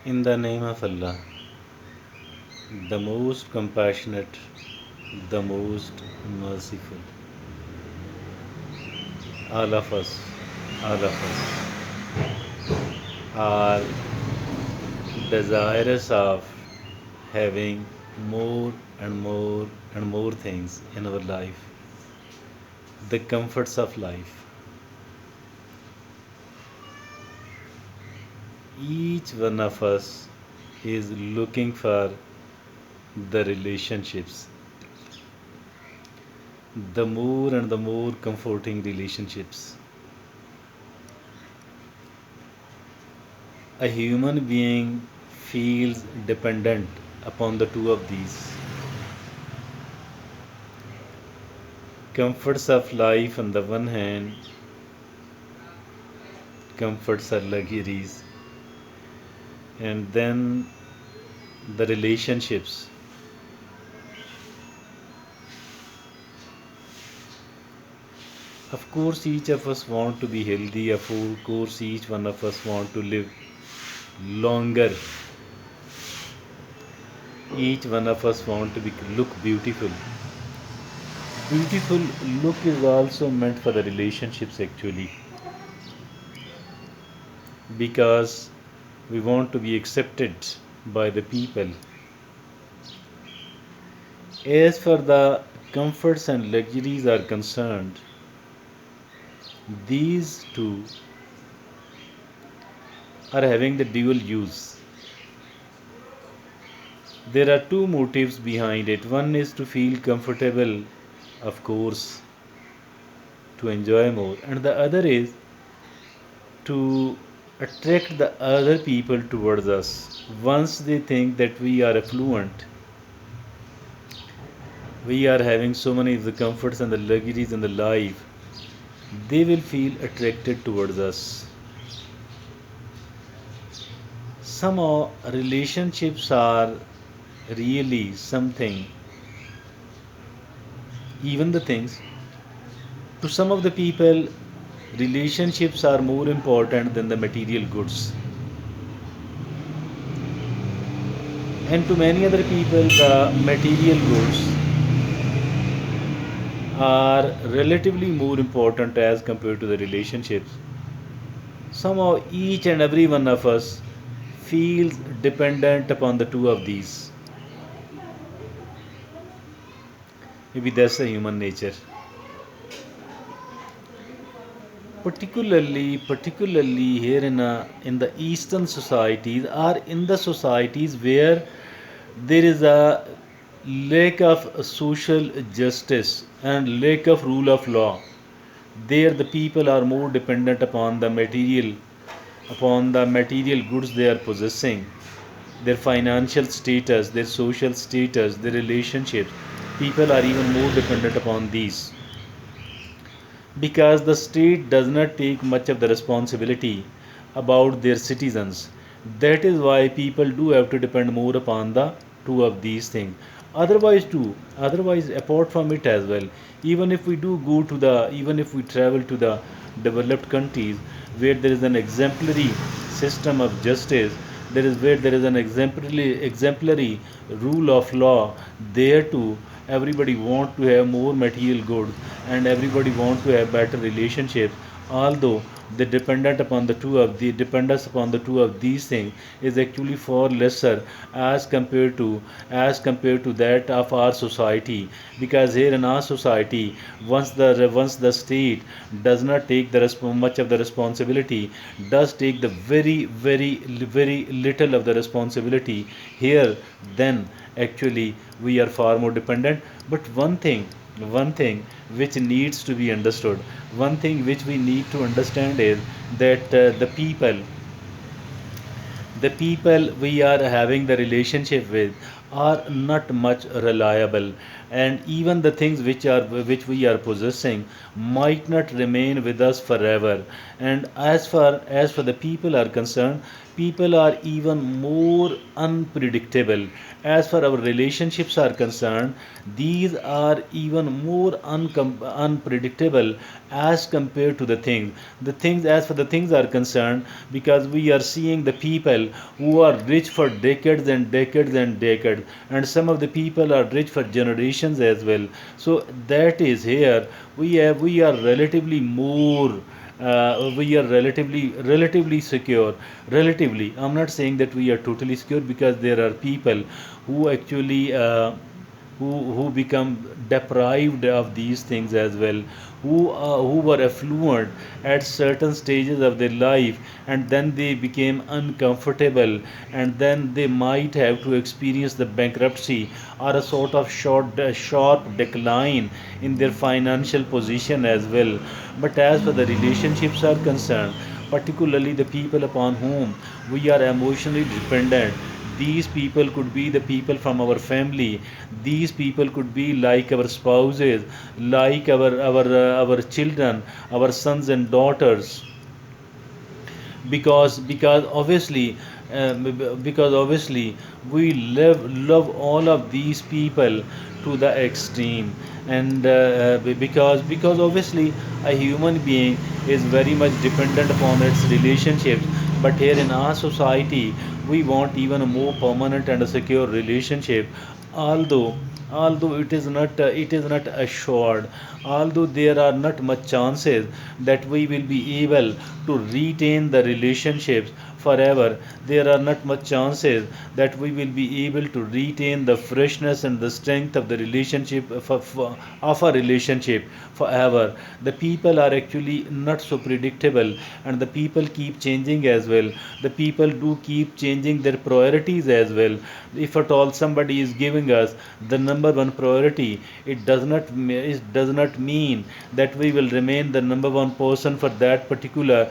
In the name of Allah, the most compassionate, the most merciful. All of us, all of us are desirous of having more and more and more things in our life, the comforts of life. Each one of us is looking for the relationships, the more and the more comforting relationships. A human being feels dependent upon the two of these. Comforts of life on the one hand, comforts are luxuries, and then the relationships. Of course, each of us want to be healthy. Of course, each one of us want to live longer. Each one of us want to be look beautiful. Beautiful look is also meant for the relationships actually, because we want to be accepted by the people. As for the comforts and luxuries are concerned, these two are having the dual use. There are two motives behind it. One is to feel comfortable, of course, to enjoy more, and the other is to attract the other people towards us. Once they think that we are affluent, we are having so many of the comforts and the luxuries in the life, they will feel attracted towards us. Somehow, relationships are really something, even the things. To some of the people, relationships are more important than the material goods. And to many other people, the material goods are relatively more important as compared to the relationships. Somehow, each and every one of us feels dependent upon the two of these. Maybe that's the human nature. Particularly here in the Eastern societies, or in the societies where there is a lack of social justice and lack of rule of law, there the people are more dependent upon the material goods they are possessing, their financial status, their social status, their relationships. People are even more dependent upon these, because the state does not take much of the responsibility about their citizens. That is why people do have to depend more upon the two of these things. Otherwise, apart from it as well, even if we travel to the developed countries where there is an exemplary system of justice, there is an exemplary rule of law, there too everybody want to have more material goods, and everybody want to have better relationships, although the dependence upon the two of these things is actually far lesser as compared to that of our society. Because here in our society, once the state does not take much of the responsibility, does take the very little of the responsibility here, then actually we are far more dependent. But one thing which needs to be understood, one thing which we need to understand is that the people we are having the relationship with are not much reliable, and even the things which we are possessing might not remain with us forever. And as for the people are concerned, people are even more unpredictable. As far our relationships are concerned, these are even more unpredictable as compared to the things. The things, as for the things are concerned, because we are seeing the people who are rich for decades and decades and decades, and some of the people are rich for generations as well. So that is here we are relatively more we are relatively secure. Relatively, I'm not saying that we are totally secure, because there are people who actually who become deprived of these things as well, who were affluent at certain stages of their life, and then they became uncomfortable, and then they might have to experience the bankruptcy or a sort of sharp decline in their financial position as well. But as for the relationships are concerned, particularly the people upon whom we are emotionally dependent, these people could be the people from our family. These people could be like our spouses, like our children, our sons and daughters, because obviously because obviously we love all of these people to the extreme. And because obviously a human being is very much dependent upon its relationships. But here in our society, we want even a more permanent and a secure relationship, although it is not assured, although there are not much chances that we will be able to retain the relationships forever. There are not much chances that we will be able to retain the freshness and the strength of the relationship of a relationship forever. The people are actually not so predictable, and the people keep changing as well. The people do keep changing their priorities as well. If at all somebody is giving us the number one priority, it does not mean that we will remain the number one person for that particular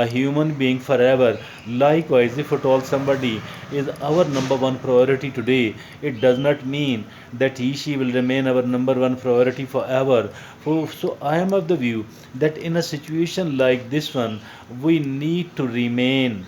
human being forever. Likewise, if at all somebody is our number one priority today, it does not mean that she will remain our number one priority forever. So I am of the view that in a situation like this one, we need to remain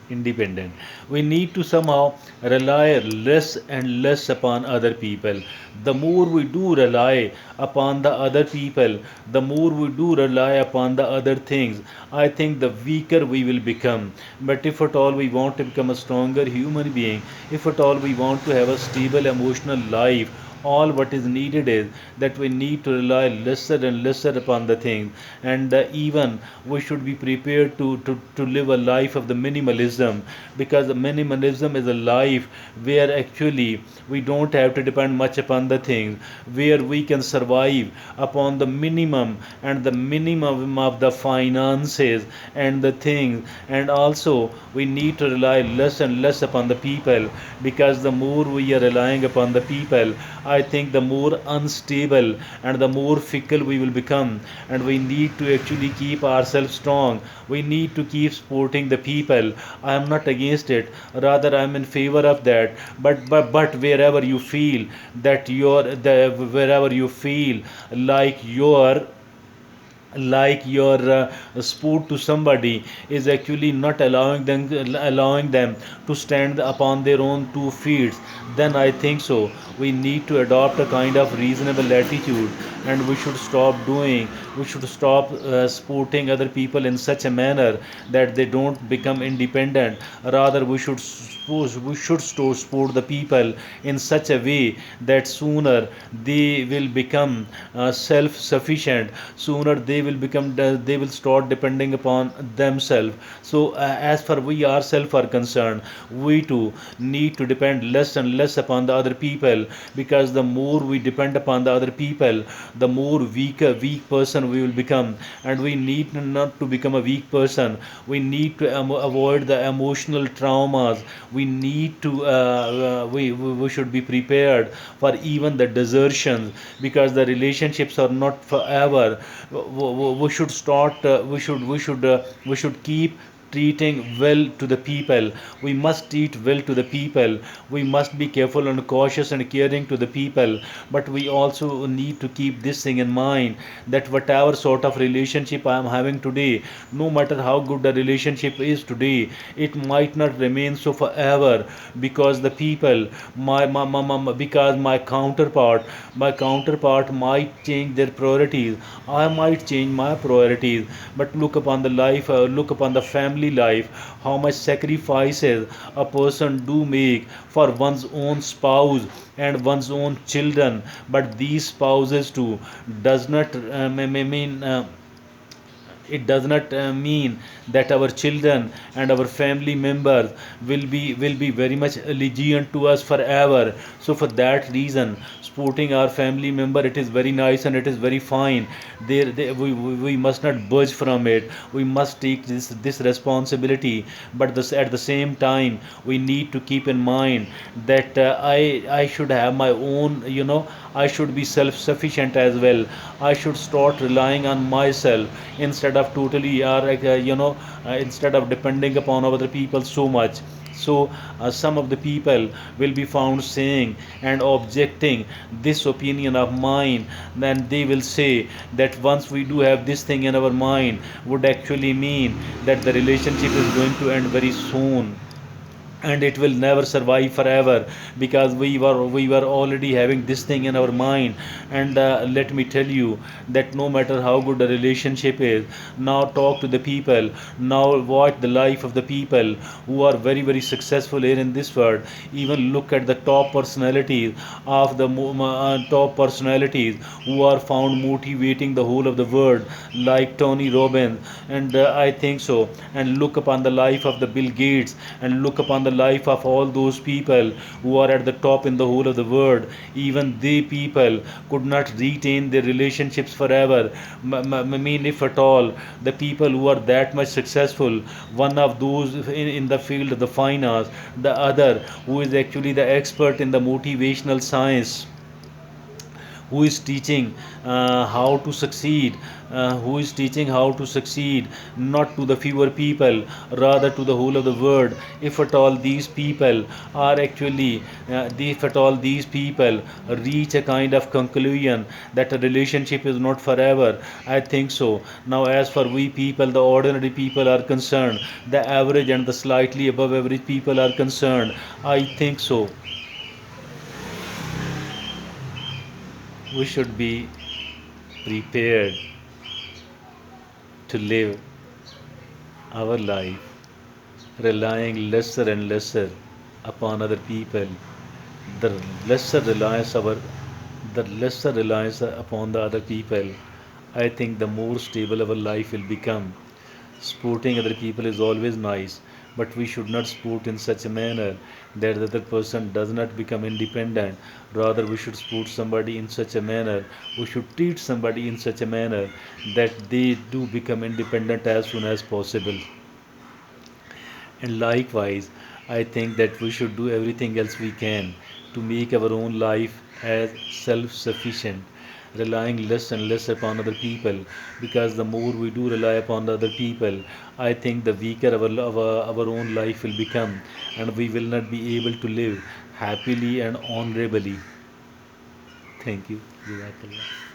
independent. We need to somehow rely less and less upon other people. The more we do rely upon the other people, the more we do rely upon the other things, I think the weaker we will become. But if at all we want to become a stronger human being, if at all we want to have a stable emotional life, all what is needed is that we need to rely lesser and lesser upon the things. And even we should be prepared to live a life of the minimalism, because the minimalism is a life where actually we don't have to depend much upon the things, where we can survive upon the minimum and the minimum of the finances and the things. And also we need to rely less and less upon the people, because the more we are relying upon the people, I think the more unstable and the more fickle we will become. And we need to actually keep ourselves strong. We need to keep supporting the people. I am not against it, rather I am in favor of that. But wherever you feel that wherever you feel like your sport to somebody is actually not allowing them to stand upon their own 2 feet, then I think so we need to adopt a kind of reasonable attitude, and we should stop supporting other people in such a manner that they don't become independent. Rather we should support the people in such a way that sooner they will become self-sufficient, sooner they will start depending upon themselves. So as far we ourselves are concerned, we too need to depend less and less upon the other people, because the more we depend upon the other people, the more weak person we will become. And we need not to become a weak person. We need to avoid the emotional traumas. We need to we should be prepared for even the desertions, because the relationships are not forever. We should start we should keep treating well to the people. We must treat well to the people. We must be careful and cautious and caring to the people. But we also need to keep this thing in mind, that whatever sort of relationship I am having today, no matter how good the relationship is today, it might not remain so forever, because the people, because my counterpart might change their priorities. I might change my priorities. But look upon the life, look upon the family life, how much sacrifices a person do make for one's own spouse and one's own children. But these spouses too does not it does not mean that our children and our family members will be very much allegiant to us forever. So for that reason, supporting our family member, it is very nice and it is very fine. We must not budge from it. We must take this responsibility. But at the same time, we need to keep in mind that I should have my own, I should be self sufficient as well. I should start relying on myself, instead of totally instead of depending upon other people so much. So some of the people will be found saying and objecting this opinion of mine. Then they will say that once we do have this thing in our mind, would actually mean that the relationship is going to end very soon, and it will never survive forever, because we were already having this thing in our mind. And let me tell you that no matter how good the relationship is, now talk to the people, now watch the life of the people who are very very successful here in this world. Even look at the top personalities of the top personalities who are found motivating the whole of the world, like Tony Robbins. And I think so. And look upon the life of the Bill Gates, and look upon the life of all those people who are at the top in the whole of the world. Even they people could not retain their relationships forever. Mean, if at all, the people who are that much successful, one of those in the field of the finance, the other who is actually the expert in the motivational science, who is teaching how to succeed, who is teaching how to succeed, not to the fewer people, rather to the whole of the world. If at all these people are actually, if at all these people reach a kind of conclusion that a relationship is not forever, I think so. Now, as for we people, the ordinary people are concerned, the average and the slightly above average people are concerned, I think so. We should be prepared to live our life relying lesser and lesser upon other people. The lesser reliance the lesser reliance upon the other people, I think the more stable our life will become. Supporting other people is always nice, but we should not support in such a manner that the other person does not become independent. Rather, we should support somebody in such a manner, we should treat somebody in such a manner that they do become independent as soon as possible. And likewise, I think that we should do everything else we can to make our own life as self sufficient, relying less and less upon other people. Because the more we do rely upon the other people, I think the weaker our own life will become, and we will not be able to live happily and honorably. Thank you. Jazakallah.